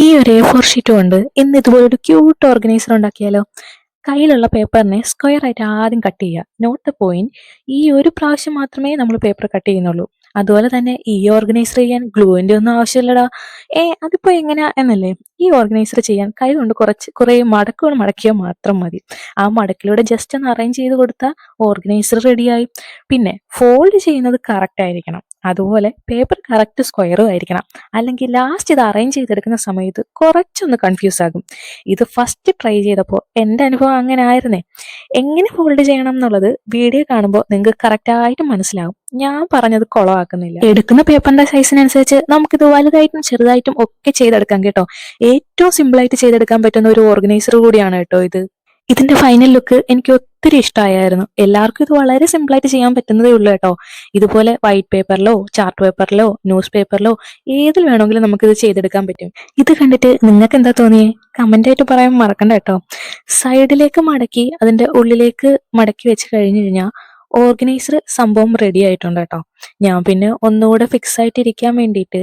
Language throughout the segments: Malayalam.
ഈ ഒരു A4 ഷീറ്റ് കൊണ്ട് ഇന്ന് ഇതുപോലൊരു ക്യൂട്ട് ഓർഗനൈസർ ഉണ്ടാക്കിയാലോ? കയ്യിലുള്ള പേപ്പറിനെ സ്ക്വയർ ആയിട്ട് ആദ്യം കട്ട് ചെയ്യുക. Note the point. ഈ ഒരു പ്രാവശ്യം മാത്രമേ നമ്മൾ പേപ്പർ കട്ട് ചെയ്യുന്നുള്ളൂ. അതുപോലെ തന്നെ ഈ ഓർഗനൈസർ ചെയ്യാൻ ഗ്ലൂവിന്റെ ഒന്നും ആവശ്യമില്ലടാ. അതിപ്പോ എങ്ങനെയാ എന്നല്ലേ? ഈ ഓർഗനൈസർ ചെയ്യാൻ കൈ കൊണ്ട് കുറെ മടക്കുകൾ മടക്കിയാൽ മാത്രം മതി. ആ മടക്കിലൂടെ ജസ്റ്റ് ഒന്ന് അറേഞ്ച് ചെയ്ത് കൊടുത്താൽ ഓർഗനൈസർ റെഡിയായി. പിന്നെ ഫോൾഡ് ചെയ്യുന്നത് കറക്റ്റ് ആയിരിക്കണം. അതുപോലെ പേപ്പർ കറക്റ്റ് സ്ക്വയറും ആയിരിക്കണം. അല്ലെങ്കിൽ ലാസ്റ്റ് ഇത് അറേഞ്ച് ചെയ്തെടുക്കുന്ന സമയത്ത് കുറച്ചൊന്ന് കൺഫ്യൂസ് ആകും. ഇത് ഫസ്റ്റ് ട്രൈ ചെയ്തപ്പോൾ എൻ്റെ അനുഭവം അങ്ങനെ ആയിരുന്നേ. എങ്ങനെ ഫോൾഡ് ചെയ്യണം എന്നുള്ളത് വീഡിയോ കാണുമ്പോൾ നിങ്ങൾക്ക് കറക്റ്റായിട്ട് മനസ്സിലാവും. ഞാൻ പറഞ്ഞത് കുളമാക്കുന്നില്ല. എടുക്കുന്ന പേപ്പറിന്റെ സൈസിനനുസരിച്ച് നമുക്കിത് വലുതായിട്ടും ചെറുതായിട്ടും ഒക്കെ ചെയ്തെടുക്കാം കേട്ടോ. ഏറ്റവും സിമ്പിളായിട്ട് ചെയ്തെടുക്കാൻ പറ്റുന്ന ഒരു ഓർഗനൈസർ കൂടിയാണ് കേട്ടോ ഇത്. ഇതിന്റെ ഫൈനൽ ലുക്ക് എനിക്ക് ഒത്തിരി ഇഷ്ടമായിരുന്നു. എല്ലാവർക്കും ഇത് വളരെ സിമ്പിളായിട്ട് ചെയ്യാൻ പറ്റുന്നതേ ഉള്ളൂ കേട്ടോ. ഇതുപോലെ വൈറ്റ് പേപ്പറിലോ ചാർട്ട് പേപ്പറിലോ ന്യൂസ് പേപ്പറിലോ ഏതിൽ വേണമെങ്കിലും നമുക്കിത് ചെയ്തെടുക്കാൻ പറ്റും. ഇത് കണ്ടിട്ട് നിങ്ങൾക്ക് എന്താ തോന്നിയേ? കമന്റ് ആയിട്ട് പറയാൻ മറക്കണ്ട കേട്ടോ. സൈഡിലേക്ക് മടക്കി അതിന്റെ ഉള്ളിലേക്ക് മടക്കി വെച്ച് കഴിഞ്ഞു കഴിഞ്ഞാൽ ഓർഗനൈസർ സംഭവം റെഡി ആയിട്ടുണ്ട് കേട്ടോ. ഞാൻ പിന്നെ ഒന്നുകൂടെ ഫിക്സ് ആയിട്ട് ഇരിക്കാൻ വേണ്ടിയിട്ട്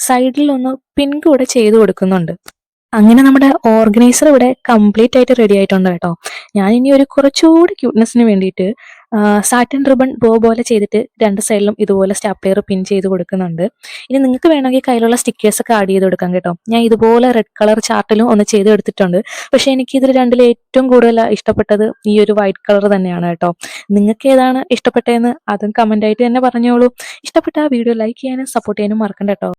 സൈഡിൽ ഒന്ന് പിൻ കൂടെ ചെയ്ത് കൊടുക്കുന്നുണ്ട്. അങ്ങനെ നമ്മുടെ ഓർഗനൈസർ ഇവിടെ കംപ്ലീറ്റ് ആയിട്ട് റെഡി ആയിട്ടുണ്ട് കേട്ടോ. ഞാൻ ഇനി ഒരു കുറച്ചുകൂടി ക്യൂട്ട്നെസ്സിന് വേണ്ടിയിട്ട് സാറ്റിൻ റിബൺ ബോ പോലെ ചെയ്തിട്ട് രണ്ട് സൈഡിലും ഇതുപോലെ സ്റ്റാപ്ലെയർ പിൻ ചെയ്ത് കൊടുക്കുന്നുണ്ട്. ഇനി നിങ്ങൾക്ക് വേണമെങ്കിൽ കയ്യിലുള്ള സ്റ്റിക്കേഴ്സ് ഒക്കെ ആഡ് ചെയ്ത് കൊടുക്കാം കേട്ടോ. ഞാൻ ഇതുപോലെ റെഡ് കളർ ചാർട്ടിലും ഒന്ന് ചെയ്ത് എടുത്തിട്ടുണ്ട്. പക്ഷെ എനിക്ക് ഇതിൽ രണ്ടിൽ ഏറ്റവും കൂടുതൽ ഇഷ്ടപ്പെട്ടത് ഈ ഒരു വൈറ്റ് കളർ തന്നെയാണ് കേട്ടോ. നിങ്ങൾക്ക് ഏതാണ് ഇഷ്ടപ്പെട്ടതെന്ന് അതും കമന്റ് ആയിട്ട് തന്നെ പറഞ്ഞോളൂ. ഇഷ്ടപ്പെട്ട ആ വീഡിയോ ലൈക്ക് ചെയ്യാനും സപ്പോർട്ട് ചെയ്യാനും മറക്കണ്ട കേട്ടോ.